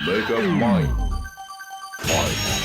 Make up mind. Fight.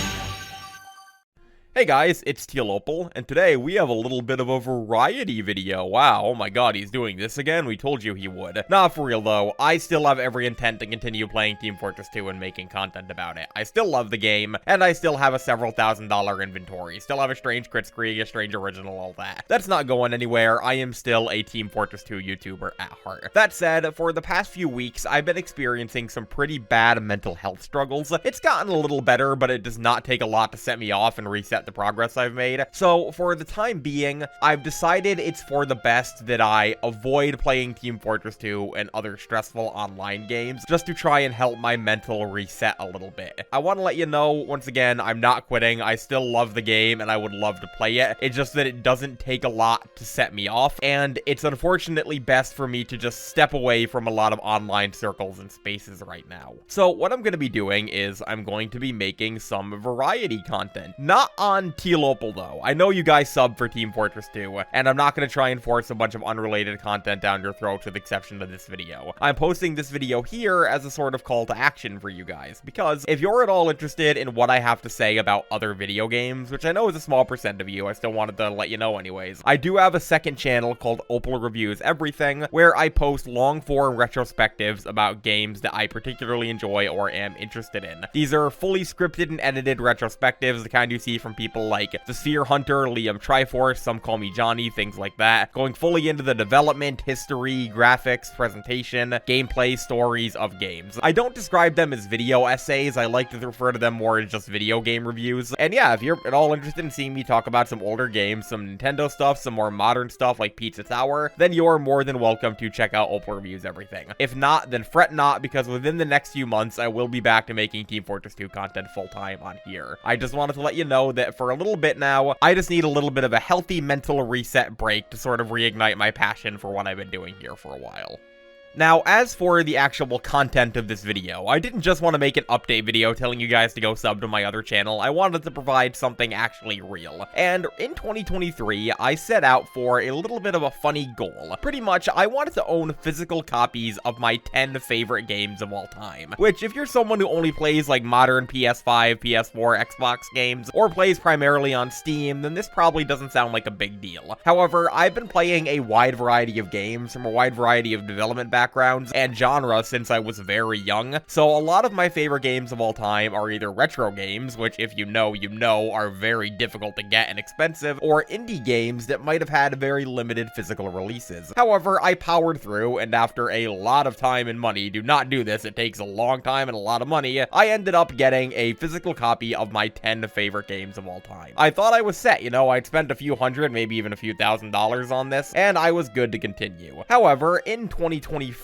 Hey guys, it's Tealopal, and today we have a little bit of a variety video. Wow, oh my god, he's doing this again? We told you he would. Nah, for real though, I still have every intent to continue playing Team Fortress 2 and making content about it. I still love the game, and I still have a several $1,000 inventory. Still have a strange crit screen, a strange original, all that. That's not going anywhere. I am still a Team Fortress 2 YouTuber at heart. That said, for the past few weeks, I've been experiencing some pretty bad mental health struggles. It's gotten a little better, but it does not take a lot to set me off and reset the progress I've made. So for the time being, I've decided it's for the best that I avoid playing Team Fortress 2 and other stressful online games just to try and help my mental reset a little bit. I want to let you know, once again, I'm not quitting. I still love the game and I would love to play it. It's just that it doesn't take a lot to set me off, and it's unfortunately best for me to just step away from a lot of online circles and spaces right now. So what I'm going to be doing is I'm going to be making some variety content. Not on Tealopal though. I know you guys sub for Team Fortress 2, and I'm not going to try and force a bunch of unrelated content down your throat with the exception of this video. I'm posting this video here as a sort of call to action for you guys, because if you're at all interested in what I have to say about other video games, which I know is a small percent of you, I still wanted to let you know anyways, I do have a second channel called Opal Reviews Everything, where I post long-form retrospectives about games that I particularly enjoy or am interested in. These are fully scripted and edited retrospectives, the kind you see from people like The Sphere Hunter, Liam Triforce, Some Call Me Johnny, things like that, going fully into the development, history, graphics, presentation, gameplay, stories of games. I don't describe them as video essays. I like to refer to them more as just video game reviews. And yeah, if you're at all interested in seeing me talk about some older games, some Nintendo stuff, some more modern stuff like Pizza Tower, then you're more than welcome to check out Opal Reviews Everything. If not, then fret not, because within the next few months, I will be back to making Team Fortress 2 content full-time on here. I just wanted to let you know that for a little bit now, I just need a little bit of a healthy mental reset break to sort of reignite my passion for what I've been doing here for a while. Now, as for the actual content of this video, I didn't just want to make an update video telling you guys to go sub to my other channel. I wanted to provide something actually real. And in 2023, I set out for a little bit of a funny goal. Pretty much, I wanted to own physical copies of my 10 favorite games of all time. Which, if you're someone who only plays like modern PS5, PS4, Xbox games, or plays primarily on Steam, then this probably doesn't sound like a big deal. However, I've been playing a wide variety of games from a wide variety of development backgrounds and genres since I was very young, so a lot of my favorite games of all time are either retro games, which if you know, are very difficult to get and expensive, or indie games that might have had very limited physical releases. However, I powered through, and after a lot of time and money, do not do this, it takes a long time and a lot of money, I ended up getting a physical copy of my 10 favorite games of all time. I thought I was set, you know, I'd spent a few hundred, maybe even a few $1,000s on this, and I was good to continue. However, in 2024,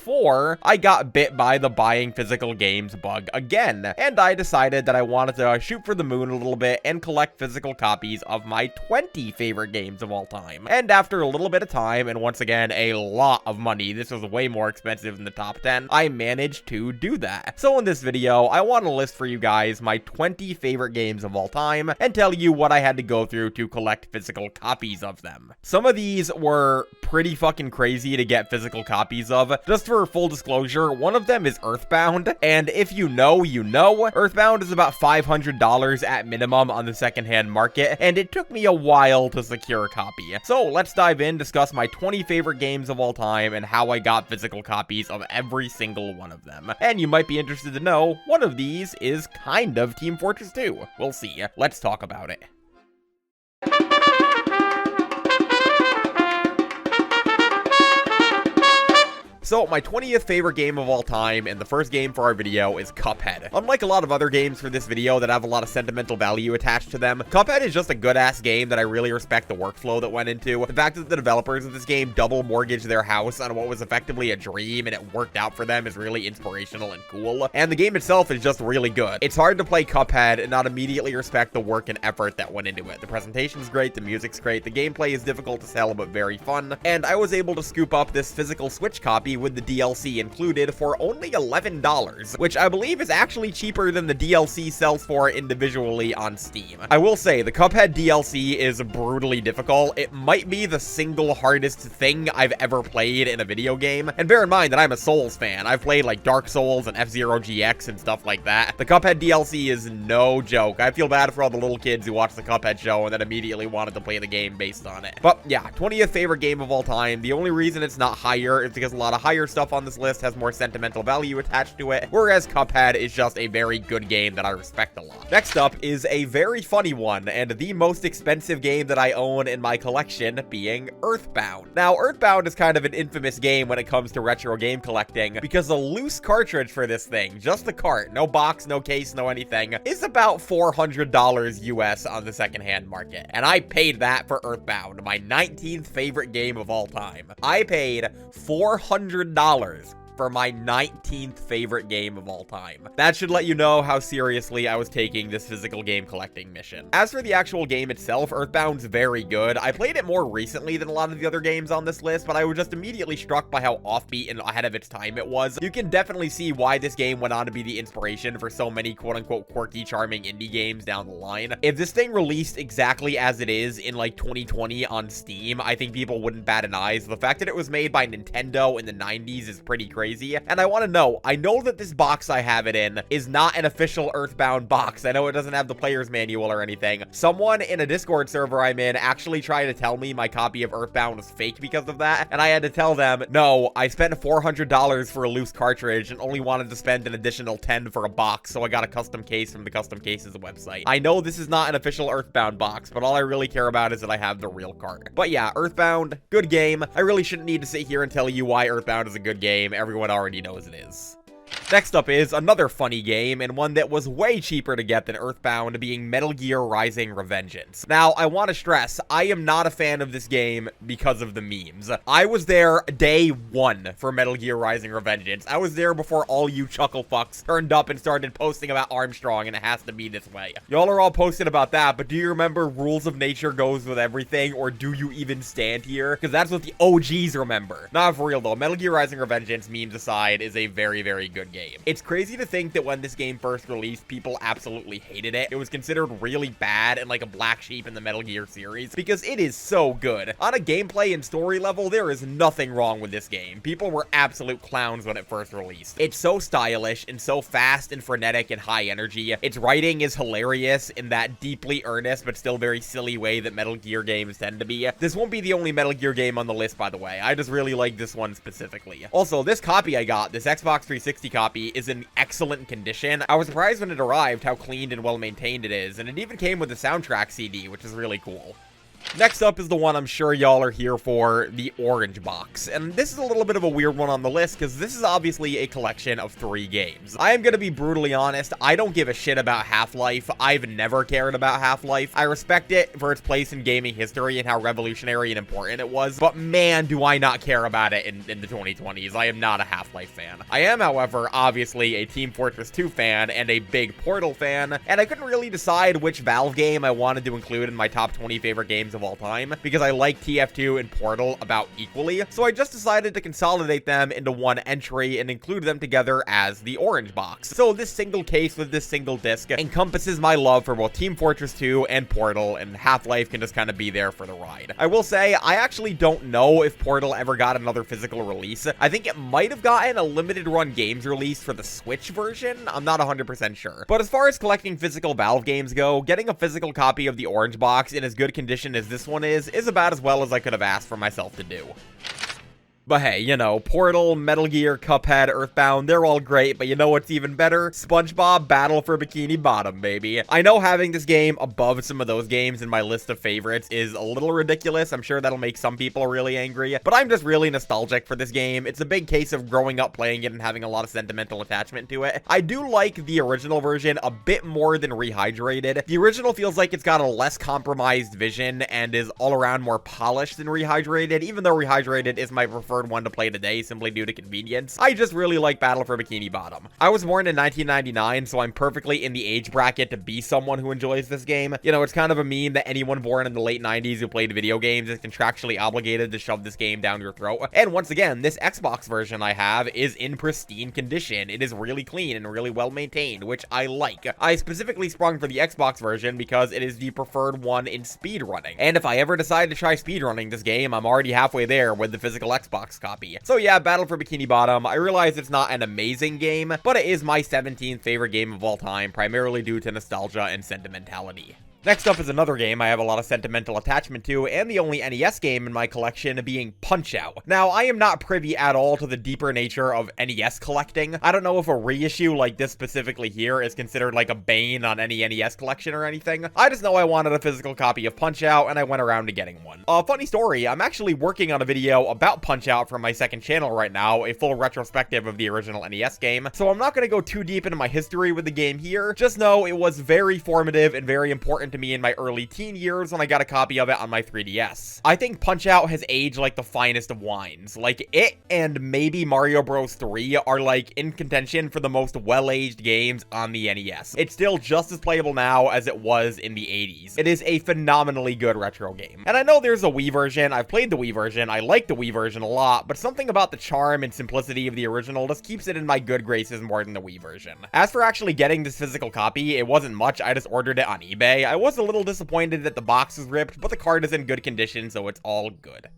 I got bit by the buying physical games bug again, and I decided that I wanted to shoot for the moon a little bit and collect physical copies of my 20 favorite games of all time. And after a little bit of time, and once again, a lot of money, this was way more expensive than the top 10, I managed to do that. So in this video, I want to list for you guys my 20 favorite games of all time, and tell you what I had to go through to collect physical copies of them. Some of these were pretty fucking crazy to get physical copies of. Just for full disclosure, one of them is Earthbound, and if you know, you know. Earthbound is about $500 at minimum on the secondhand market, and it took me a while to secure a copy. So let's dive in, discuss my 20 favorite games of all time, and how I got physical copies of every single one of them. And you might be interested to know, one of these is kind of Team Fortress 2. We'll see. Let's talk about it. So, my 20th favorite game of all time, and the first game for our video, is Cuphead. Unlike a lot of other games for this video that have a lot of sentimental value attached to them, Cuphead is just a good-ass game that I really respect the workflow that went into. The fact that the developers of this game double mortgaged their house on what was effectively a dream, and it worked out for them, is really inspirational and cool. And the game itself is just really good. It's hard to play Cuphead and not immediately respect the work and effort that went into it. The presentation's great, the music's great, the gameplay is difficult to sell but very fun, and I was able to scoop up this physical Switch copy with the DLC included for only $11, which I believe is actually cheaper than the DLC sells for individually on Steam. I will say, the Cuphead DLC is brutally difficult. It might be the single hardest thing I've ever played in a video game, and bear in mind that I'm a Souls fan. I've played like Dark Souls and F-Zero GX and stuff like that. The Cuphead DLC is no joke. I feel bad for all the little kids who watched the Cuphead show and then immediately wanted to play the game based on it. But yeah, 20th favorite game of all time. The only reason it's not higher is because a lot of higher stuff on this list has more sentimental value attached to it, whereas Cuphead is just a very good game that I respect a lot. Next up is a very funny one, and the most expensive game that I own in my collection, being Earthbound. Now, Earthbound is kind of an infamous game when it comes to retro game collecting, because a loose cartridge for this thing, just the cart, no box, no case, no anything, is about $400 US on the secondhand market. And I paid that for Earthbound, my 19th favorite game of all time. I paid $400 for my 19th favorite game of all time. That should let you know how seriously I was taking this physical game collecting mission. As for the actual game itself, Earthbound's very good. I played it more recently than a lot of the other games on this list, but I was just immediately struck by how offbeat and ahead of its time it was. You can definitely see why this game went on to be the inspiration for so many quote-unquote quirky, charming indie games down the line. If this thing released exactly as it is in like 2020 on Steam, I think people wouldn't bat an eye. The fact that it was made by Nintendo in the 90s is pretty crazy. And I want to know, I know that this box I have it in is not an official Earthbound box. I know it doesn't have the player's manual or anything. Someone in a Discord server I'm in actually tried to tell me my copy of Earthbound was fake because of that, and I had to tell them, no, I spent $400 for a loose cartridge and only wanted to spend an additional $10 for a box, so I got a custom case from the Custom Cases website. I know this is not an official Earthbound box, but all I really care about is that I have the real cart. But yeah, Earthbound, good game. I really shouldn't need to sit here and tell you why Earthbound is a good game. Everyone already knows it is. Next up is another funny game, and one that was way cheaper to get than Earthbound, being Metal Gear Rising: Revengeance. Now, I want to stress, I am not a fan of this game because of the memes. I was there day one for Metal Gear Rising: Revengeance. I was there before all you chuckle fucks turned up and started posting about Armstrong, and it has to be this way. Y'all are all posting about that, but do you remember Rules of Nature goes with everything, or do you even stand here? Because that's what the OGs remember. Not for real though, Metal Gear Rising: Revengeance, memes aside, is a very, very good game. It's crazy to think that when this game first released, people absolutely hated it. It was considered really bad and like a black sheep in the Metal Gear series because it is so good. On a gameplay and story level, there is nothing wrong with this game. People were absolute clowns when it first released. It's so stylish and so fast and frenetic and high energy. Its writing is hilarious in that deeply earnest but still very silly way that Metal Gear games tend to be. This won't be the only Metal Gear game on the list, by the way. I just really like this one specifically. Also, this copy I got, this Xbox 360 copy, is in excellent condition. I was surprised when it arrived how clean and well maintained it is, and it even came with a soundtrack CD, which is really cool. Next up is the one I'm sure y'all are here for, the Orange Box. And this is a little bit of a weird one on the list because this is obviously a collection of 3 games. I am going to be brutally honest, I don't give a shit about Half-Life. I've never cared about Half-Life. I respect it for its place in gaming history and how revolutionary and important it was, but man, do I not care about it in the 2020s. I am not a Half-Life fan. I am, however, obviously a Team Fortress 2 fan and a big Portal fan, and I couldn't really decide which Valve game I wanted to include in my top 20 favorite games of all time because I like TF2 and Portal about equally, so I just decided to consolidate them into one entry and include them together as the Orange Box. So this single case with this single disc encompasses my love for both Team Fortress 2 and Portal, and Half-Life can just kind of be there for the ride. I will say, I actually don't know if Portal ever got another physical release. I think it might have gotten a limited run games release for the Switch version. I'm not 100% sure. But as far as collecting physical Valve games go, getting a physical copy of the Orange Box in as good condition as this one is about as well as I could have asked for myself to do. But hey, you know, Portal, Metal Gear, Cuphead, Earthbound, they're all great, but you know what's even better? SpongeBob Battle for Bikini Bottom, baby. I know having this game above some of those games in my list of favorites is a little ridiculous. I'm sure that'll make some people really angry, but I'm just really nostalgic for this game. It's a big case of growing up playing it and having a lot of sentimental attachment to it. I do like the original version a bit more than Rehydrated. The original feels like it's got a less compromised vision and is all around more polished than Rehydrated, even though Rehydrated is my preferred preferred one to play today simply due to convenience. I just really like Battle for Bikini Bottom. I was born in 1999, so I'm perfectly in the age bracket to be someone who enjoys this game. You know, it's kind of a meme that anyone born in the late 90s who played video games is contractually obligated to shove this game down your throat. And once again, this Xbox version I have is in pristine condition. It is really clean and really well maintained, which I like. I specifically sprung for the Xbox version because it is the preferred one in speedrunning. And if I ever decide to try speedrunning this game, I'm already halfway there with the physical Xbox copy. So yeah, Battle for Bikini Bottom, I realize it's not an amazing game, but it is my 17th favorite game of all time, primarily due to nostalgia and sentimentality. Next up is another game I have a lot of sentimental attachment to, and the only NES game in my collection being Punch-Out! Now, I am not privy at all to the deeper nature of NES collecting. I don't know if a reissue like this specifically here is considered like a bane on any NES collection or anything. I just know I wanted a physical copy of Punch-Out!, and I went around to getting one. Funny story, I'm actually working on a video about Punch-Out! For my second channel right now, a full retrospective of the original NES game, so I'm not going to go too deep into my history with the game here. Just know it was very formative and very important to me in my early teen years when I got a copy of it on my 3DS. I think Punch-Out! Has aged like the finest of wines. Like, it and maybe Mario Bros. 3 are like in contention for the most well-aged games on the NES. It's still just as playable now as it was in the 80s. It is a phenomenally good retro game. And I know there's a Wii version. I've played the Wii version. I like the Wii version a lot, but something about the charm and simplicity of the original just keeps it in my good graces more than the Wii version. As for actually getting this physical copy, it wasn't much. I just ordered it on eBay. I was a little disappointed that the box is ripped, but the card is in good condition, so it's all good.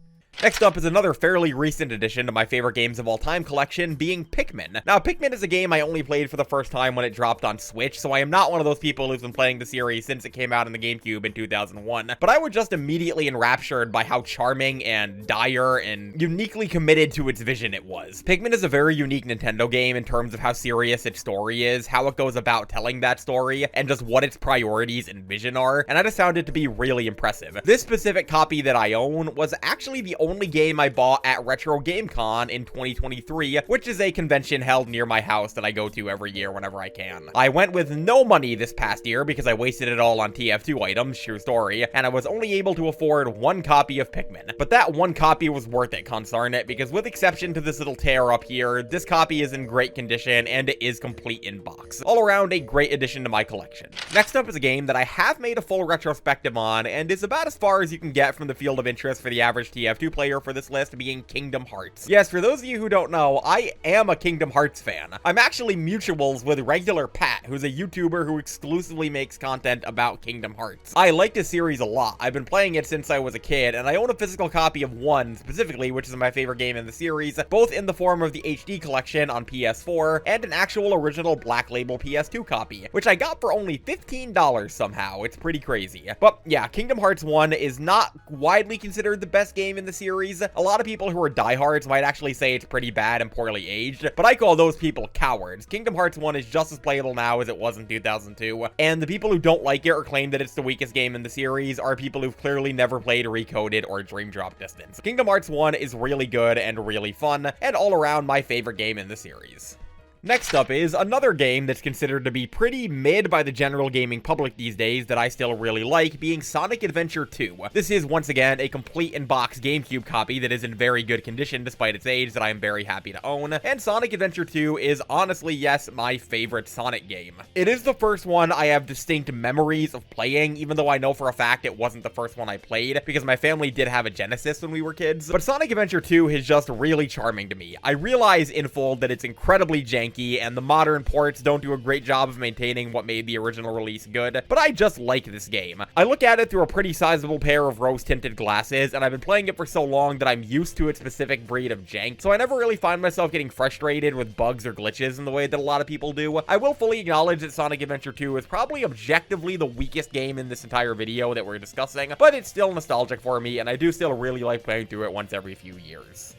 Next up is another fairly recent addition to my favorite games of all time collection, being Pikmin. Now, Pikmin is a game I only played for the first time when it dropped on Switch, so I am not one of those people who's been playing the series since it came out in the GameCube in 2001, but I was just immediately enraptured by how charming and dire and uniquely committed to its vision it was. Pikmin is a very unique Nintendo game in terms of how serious its story is, how it goes about telling that story, and just what its priorities and vision are, and I just found it to be really impressive. This specific copy that I own was actually the only game I bought at Retro Game Con in 2023, which is a convention held near my house that I go to every year whenever I can. I went with no money this past year because I wasted it all on TF2 items, true story, and I was only able to afford one copy of Pikmin. But that one copy was worth it, concern it, because with exception to this little tear up here, this copy is in great condition and it is complete in box. All around a great addition to my collection. Next up is a game that I have made a full retrospective on and is about as far as you can get from the field of interest for the average TF2 player for this list, being Kingdom Hearts. Yes, for those of you who don't know, I am a Kingdom Hearts fan. I'm actually mutuals with regular Pat, who's a YouTuber who exclusively makes content about Kingdom Hearts. I like this series a lot. I've been playing it since I was a kid, and I own a physical copy of 1 specifically, which is my favorite game in the series, both in the form of the HD collection on PS4 and an actual original Black Label PS2 copy, which I got for only $15 somehow. It's pretty crazy. But yeah, Kingdom Hearts 1 is not widely considered the best game in the series. A lot of people who are diehards might actually say it's pretty bad and poorly aged, but I call those people cowards. Kingdom Hearts 1 is just as playable now as it was in 2002, and the people who don't like it or claim that it's the weakest game in the series are people who've clearly never played Recoded or Dream Drop Distance. Kingdom Hearts 1 is really good and really fun, and all around my favorite game in the series. Next up is another game that's considered to be pretty mid by the general gaming public these days that I still really like, being Sonic Adventure 2. This is, once again, a complete in-box GameCube copy that is in very good condition despite its age that I am very happy to own, and Sonic Adventure 2 is honestly, yes, my favorite Sonic game. It is the first one I have distinct memories of playing, even though I know for a fact it wasn't the first one I played, because my family did have a Genesis when we were kids, but Sonic Adventure 2 is just really charming to me. I realize in full that it's incredibly janky, and the modern ports don't do a great job of maintaining what made the original release good, but I just like this game. I look at it through a pretty sizable pair of rose-tinted glasses, and I've been playing it for so long that I'm used to its specific breed of jank, so I never really find myself getting frustrated with bugs or glitches in the way that a lot of people do. I will fully acknowledge that Sonic Adventure 2 is probably objectively the weakest game in this entire video that we're discussing, but it's still nostalgic for me, and I do still really like playing through it once every few years.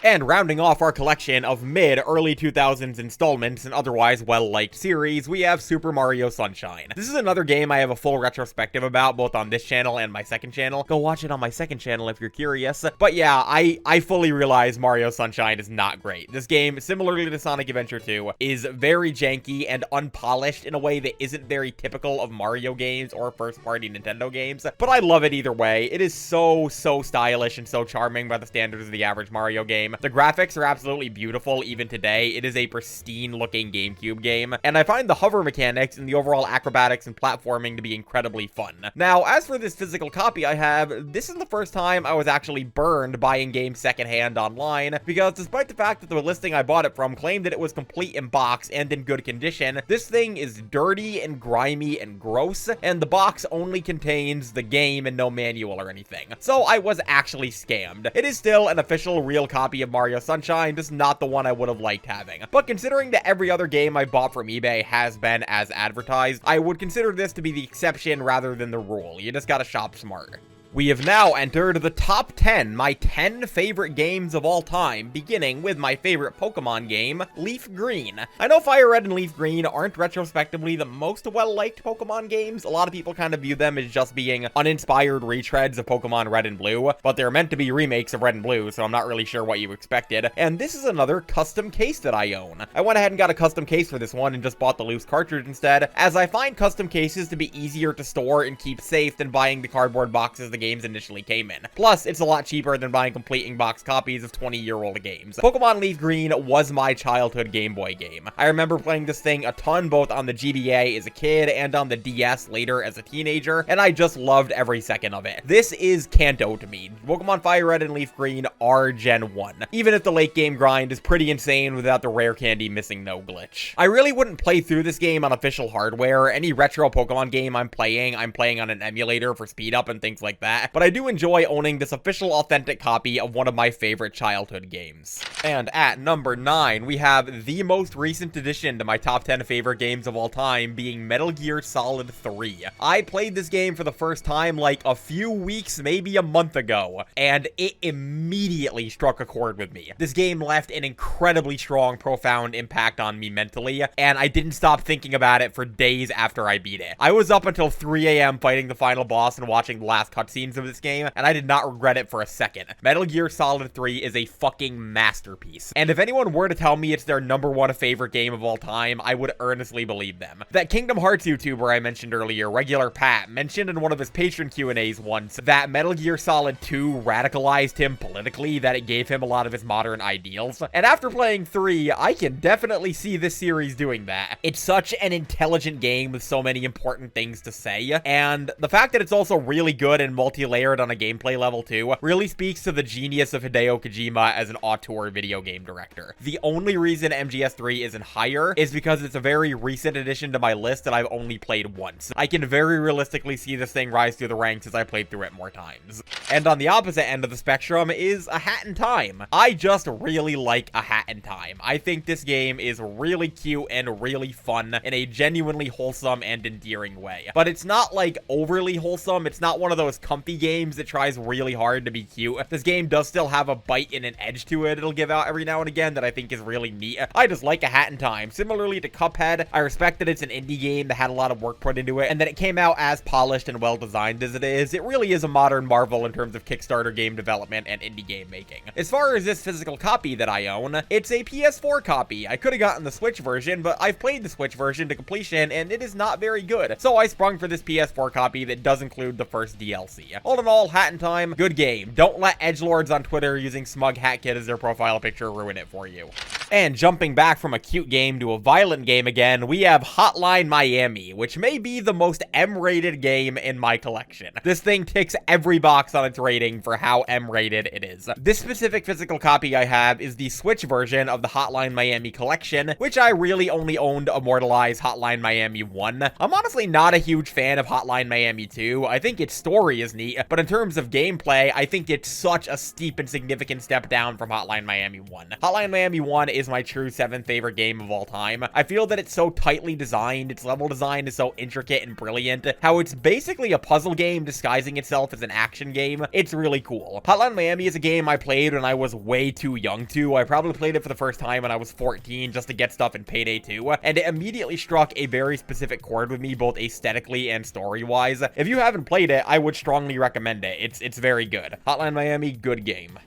And rounding off our collection of mid-early 2000s installments and otherwise well-liked series, we have Super Mario Sunshine. This is another game I have a full retrospective about, both on this channel and my second channel. Go watch it on my second channel if you're curious. But yeah, I fully realize Mario Sunshine is not great. This game, similarly to Sonic Adventure 2, is very janky and unpolished in a way that isn't very typical of Mario games or first-party Nintendo games, but I love it either way. It is so stylish and so charming by the standards of the average Mario game. game. The graphics are absolutely beautiful even today. It is a pristine looking GameCube game, and I find the hover mechanics and the overall acrobatics and platforming to be incredibly fun. Now, as for this physical copy I have, this is the first time I was actually burned buying games secondhand online, because despite the fact that the listing I bought it from claimed that it was complete in box and in good condition, this thing is dirty and grimy and gross, and the box only contains the game and no manual or anything. So I was actually scammed. It is still an official real copy of Mario Sunshine, just not the one I would have liked having. But considering that every other game I bought from eBay has been as advertised, I would consider this to be the exception rather than the rule. You just gotta shop smart. We have now entered the top 10, my 10 favorite games of all time, beginning with my favorite Pokemon game, Leaf Green. I know Fire Red and Leaf Green aren't retrospectively the most well-liked Pokemon games. A lot of people kind of view them as just being uninspired retreads of Pokemon Red and Blue, but they're meant to be remakes of Red and Blue, so I'm not really sure what you expected. And this is another custom case that I own. I went ahead and got a custom case for this one and just bought the loose cartridge instead, as I find custom cases to be easier to store and keep safe than buying the cardboard boxes the games initially came in. Plus, it's a lot cheaper than buying complete in-box copies of 20-year-old games. Pokemon Leaf Green was my childhood Game Boy game. I remember playing this thing a ton both on the GBA as a kid and on the DS later as a teenager, and I just loved every second of it. This is Kanto to me. Pokemon Fire Red and Leaf Green are Gen 1, even if the late game grind is pretty insane without the rare candy missing no glitch. I really wouldn't play through this game on official hardware. Any retro Pokemon game I'm playing on an emulator for speed up and things like that, but I do enjoy owning this official authentic copy of one of my favorite childhood games. And at number 9, we have the most recent addition to my top 10 favorite games of all time, being Metal Gear Solid 3. I played this game for the first time like a few weeks, maybe a month ago, and it immediately struck a chord with me. This game left an incredibly strong, profound impact on me mentally, and I didn't stop thinking about it for days after I beat it. I was up until 3 a.m. fighting the final boss and watching the last cutscenes of this game, and I did not regret it for a second. Metal Gear Solid 3 is a fucking masterpiece. And if anyone were to tell me it's their #1 favorite game of all time, I would earnestly believe them. That Kingdom Hearts YouTuber I mentioned earlier, Regular Pat, mentioned in one of his patron Q&As once that Metal Gear Solid 2 radicalized him politically, that it gave him a lot of his modern ideals. And after playing 3, I can definitely see this series doing that. It's such an intelligent game with so many important things to say, and the fact that it's also really good and multi-layered on a gameplay level too really speaks to the genius of Hideo Kojima as an auteur video game director. The only reason MGS3 isn't higher is because it's a very recent addition to my list that I've only played once. I can very realistically see this thing rise through the ranks as I played through it more times. And on the opposite end of the spectrum is A Hat in Time. I just really like A Hat in Time. I think this game is really cute and really fun in a genuinely wholesome and endearing way. But it's not like overly wholesome. It's not one of those comfy games that tries really hard to be cute. This game does still have a bite and an edge to it it'll give out every now and again that I think is really neat. I just like A Hat in Time. Similarly to Cuphead, I respect that it's an indie game that had a lot of work put into it, and that it came out as polished and well designed as it is. It really is a modern marvel in terms of Kickstarter game development and indie game making. As far as this physical copy that I own, it's a PS4 copy. I could have gotten the Switch version, but I've played the Switch version to completion, and it is not very good. So I sprung for this PS4 copy that does include the first DLC. All in all, Hat in Time, good game. Don't let edgelords on Twitter using Smug Hat Kid as their profile picture ruin it for you. And jumping back from a cute game to a violent game again, we have Hotline Miami, which may be the most M-rated game in my collection. This thing ticks every box on its rating for how M-rated it is. This specific physical copy I have is the Switch version of the Hotline Miami collection, which I really only owned immortalized Hotline Miami 1. I'm honestly not a huge fan of Hotline Miami 2. I think its story is neat, but in terms of gameplay, I think it's such a steep and significant step down from Hotline Miami 1. Hotline Miami 1 is my true 7th favorite game of all time. I feel that it's so tightly designed, its level design is so intricate and brilliant, how it's basically a puzzle game disguising itself as an action game. It's really cool. Hotline Miami is a game I played when I was way too young to. I probably played it for the first time when I was 14 just to get stuff in Payday 2, and it immediately struck a very specific chord with me, both aesthetically and story-wise. If you haven't played it, I would strongly recommend it. It's very good. Hotline Miami, good game.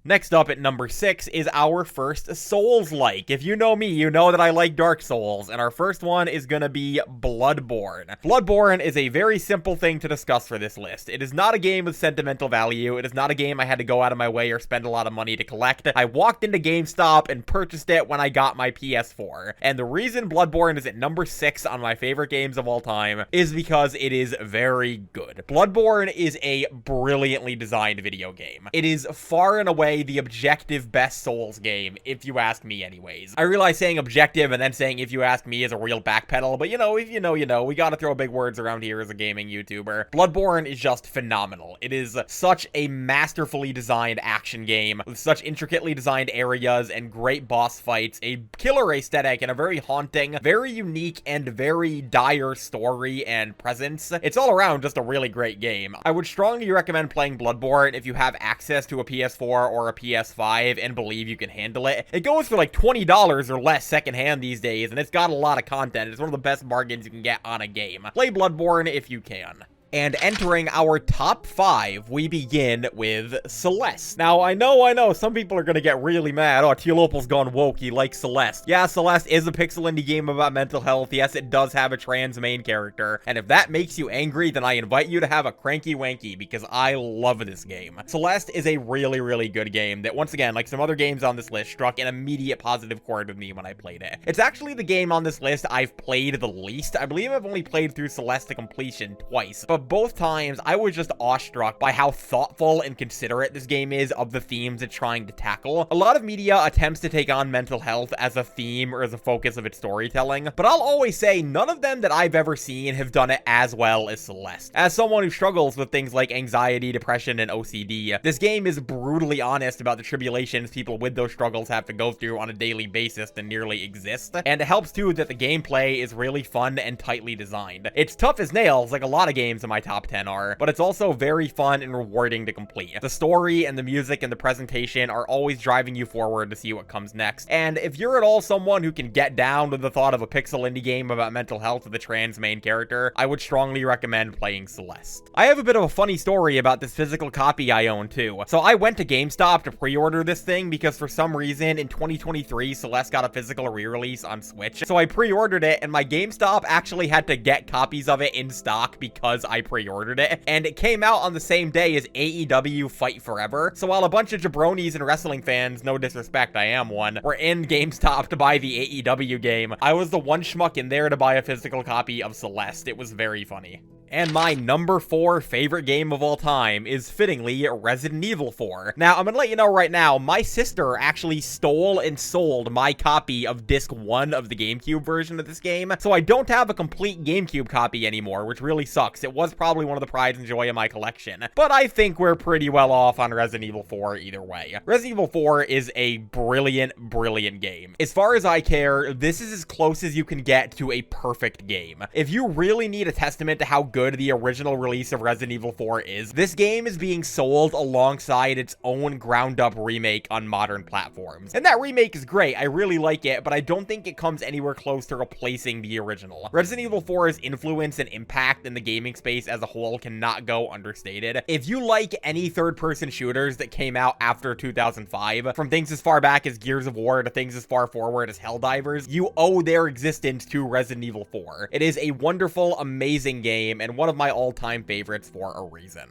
Next up at number 6 is our first Souls-like. If you know me, you know that I like Dark Souls, and our first one is gonna be Bloodborne. Bloodborne is a very simple thing to discuss for this list. It is not a game with sentimental value. It is not a game I had to go out of my way or spend a lot of money to collect. I walked into GameStop and purchased it when I got my PS4. And the reason Bloodborne is at number 6 on my favorite games of all time is because it is very good. Bloodborne is a brilliantly designed video game. It is far and away the objective best Souls game, if you ask me anyways. I realize saying objective and then saying if you ask me is a real backpedal, but you know, if you know, you know. We gotta throw big words around here as a gaming YouTuber. Bloodborne is just phenomenal. It is such a masterfully designed action game with such intricately designed areas and great boss fights, a killer aesthetic, and a very haunting, very unique, and very dire story and presence. It's all around just a really great game. I would strongly recommend playing Bloodborne if you have access to a PS4 or a PS5 and believe you can handle it. It goes for like $20 or less secondhand these days, and it's got a lot of content. It's one of the best bargains you can get on a game. Play Bloodborne if you can. And entering our top 5, we begin with Celeste. Now, I know, some people are gonna get really mad. Oh, Tealopal's gone woke, he likes Celeste. Yeah, Celeste is a pixel indie game about mental health. Yes, it does have a trans main character. And if that makes you angry, then I invite you to have a cranky wanky, because I love this game. Celeste is a really, really good game that, once again, like some other games on this list, struck an immediate positive chord with me when I played it. It's actually the game on this list I've played the least. I believe I've only played through Celeste to completion twice, but both times I was just awestruck by how thoughtful and considerate this game is of the themes it's trying to tackle. A lot of media attempts to take on mental health as a theme or as a focus of its storytelling, but I'll always say none of them that I've ever seen have done it as well as Celeste. As someone who struggles with things like anxiety, depression, and OCD, this game is brutally honest about the tribulations people with those struggles have to go through on a daily basis to nearly exist, and it helps too that the gameplay is really fun and tightly designed. It's tough as nails, like a lot of games in my top 10 are, but it's also very fun and rewarding to complete. The story and the music and the presentation are always driving you forward to see what comes next, and if you're at all someone who can get down with the thought of a pixel indie game about mental health with a trans main character, I would strongly recommend playing Celeste. I have a bit of a funny story about this physical copy I own too. So I went to GameStop to pre-order this thing because for some reason in 2023 Celeste got a physical re-release on Switch. So I pre-ordered it, and my GameStop actually had to get copies of it in stock because I pre-ordered it, and it came out on the same day as AEW Fight Forever. So while a bunch of jabronis and wrestling fans, no disrespect, I am one, were in GameStop to buy the AEW game, I was the one schmuck in there to buy a physical copy of Celeste. It was very funny. And my number 4 favorite game of all time is fittingly Resident Evil 4. Now, I'm gonna let you know right now, my sister actually stole and sold my copy of disc 1 of the GameCube version of this game, so I don't have a complete GameCube copy anymore, which really sucks. It was probably one of the prides and joy of my collection, but I think we're pretty well off on Resident Evil 4 either way. Resident Evil 4 is a brilliant, brilliant game. As far as I care, this is as close as you can get to a perfect game. If you really need a testament to how good the original release of Resident Evil 4 is, this game is being sold alongside its own ground-up remake on modern platforms. And that remake is great, I really like it, but I don't think it comes anywhere close to replacing the original. Resident Evil 4's influence and impact in the gaming space as a whole cannot go understated. If you like any third-person shooters that came out after 2005, from things as far back as Gears of War to things as far forward as Helldivers, you owe their existence to Resident Evil 4. It is a wonderful, amazing game, and one of my all-time favorites for a reason.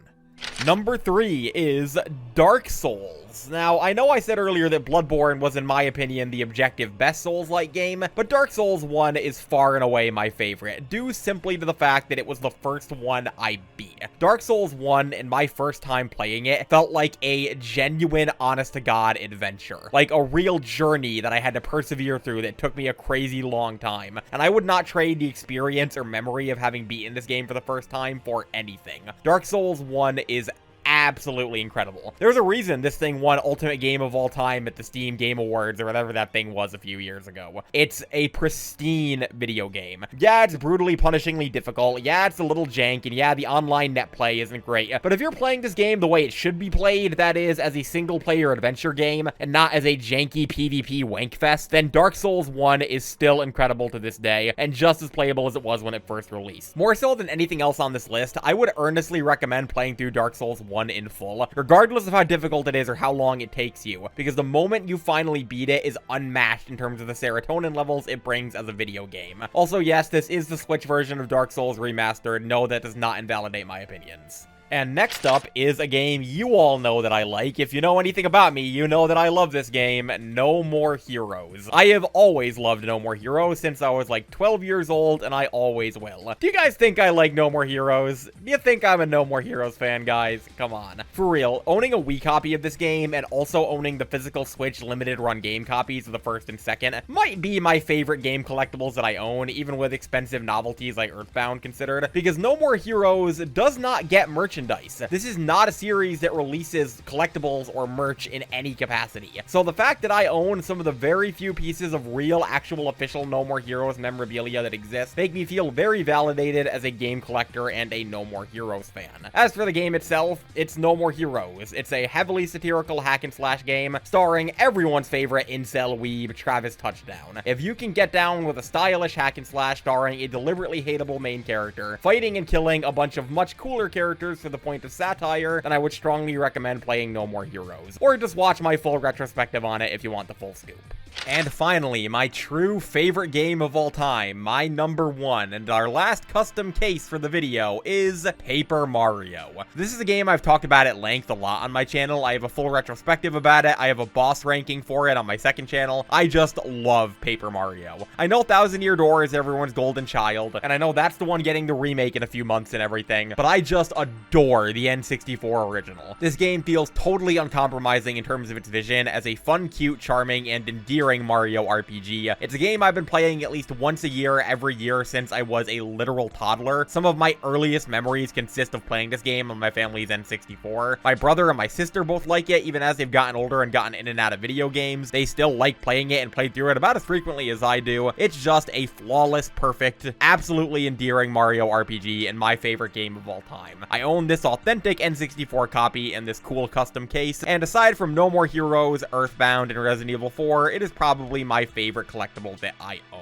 Number 3 is Dark Souls. Now, I know I said earlier that Bloodborne was, in my opinion, the objective best Souls-like game, but Dark Souls 1 is far and away my favorite, due simply to the fact that it was the first one I beat. Dark Souls 1, in my first time playing it, felt like a genuine, honest-to-God adventure. Like a real journey that I had to persevere through that took me a crazy long time, and I would not trade the experience or memory of having beaten this game for the first time for anything. Dark Souls 1 is absolutely incredible. There's a reason this thing won Ultimate Game of All Time at the Steam Game Awards or whatever that thing was a few years ago. It's a pristine video game. Yeah, it's brutally punishingly difficult. Yeah, it's a little jank, and yeah, the online net play isn't great. But if you're playing this game the way it should be played, that is, as a single-player adventure game, and not as a janky PvP wankfest, then Dark Souls 1 is still incredible to this day, and just as playable as it was when it first released. More so than anything else on this list, I would earnestly recommend playing through Dark Souls 1 in full, regardless of how difficult it is or how long it takes you, because the moment you finally beat it is unmatched in terms of the serotonin levels it brings as a video game. Also, yes, this is the Switch version of Dark Souls Remastered. No, that does not invalidate my opinions. And next up is a game you all know that I like. If you know anything about me, you know that I love this game, No More Heroes. I have always loved No More Heroes since I was like 12 years old, and I always will. Do you guys think I like No More Heroes? Do you think I'm a No More Heroes fan, guys? Come on. For real, owning a Wii copy of this game and also owning the physical Switch limited run game copies of the first and second might be my favorite game collectibles that I own, even with expensive novelties like Earthbound considered, because No More Heroes does not get merchandise. This is not a series that releases collectibles or merch in any capacity. So the fact that I own some of the very few pieces of real, actual, official No More Heroes memorabilia that exist make me feel very validated as a game collector and a No More Heroes fan. As for the game itself, it's No More Heroes. It's a heavily satirical hack-and-slash game starring everyone's favorite incel weeb, Travis Touchdown. If you can get down with a stylish hack-and-slash starring a deliberately hateable main character, fighting and killing a bunch of much cooler characters to the point of satire, then I would strongly recommend playing No More Heroes. Or just watch my full retrospective on it if you want the full scoop. And finally, my true favorite game of all time, my number one, and our last custom case for the video is Paper Mario. This is a game I've talked about at length a lot on my channel. I have a full retrospective about it. I have a boss ranking for it on my second channel. I just love Paper Mario. I know Thousand Year Door is everyone's golden child, and I know that's the one getting the remake in a few months and everything, but I just adore the N64 original. This game feels totally uncompromising in terms of its vision as a fun, cute, charming, and endearing Mario RPG. It's a game I've been playing at least once a year every year since I was a literal toddler. Some of my earliest memories consist of playing this game on my family's N64. My brother and my sister both like it, even as they've gotten older and gotten in and out of video games. They still like playing it and play through it about as frequently as I do. It's just a flawless, perfect, absolutely endearing Mario RPG and my favorite game of all time. I own this authentic N64 copy in this cool custom case, and aside from No More Heroes, Earthbound, and Resident Evil 4, it is probably my favorite collectible that I own.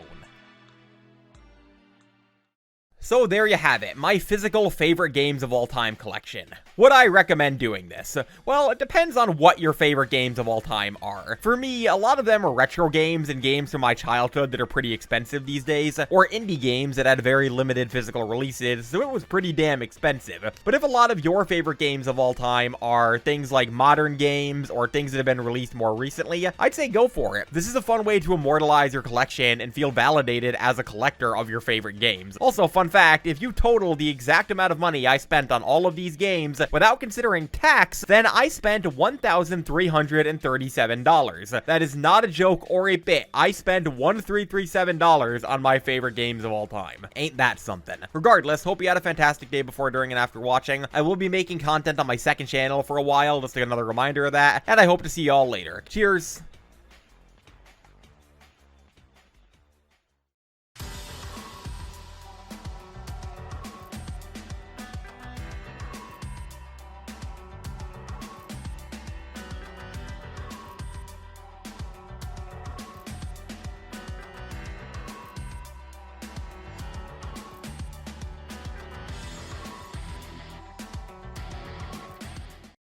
So there you have it, my physical favorite games of all time collection. Would I recommend doing this? Well, it depends on what your favorite games of all time are. For me, a lot of them are retro games and games from my childhood that are pretty expensive these days, or indie games that had very limited physical releases, so it was pretty damn expensive. But if a lot of your favorite games of all time are things like modern games or things that have been released more recently, I'd say go for it. This is a fun way to immortalize your collection and feel validated as a collector of your favorite games. Also, fun fact, if you total the exact amount of money I spent on all of these games without considering tax, then I spent $1,337. That is not a joke or a bit. I spent $1,337 on my favorite games of all time. Ain't that something? Regardless, hope you had a fantastic day before, during, and after watching. I will be making content on my second channel for a while, just another reminder of that, and I hope to see y'all later. Cheers!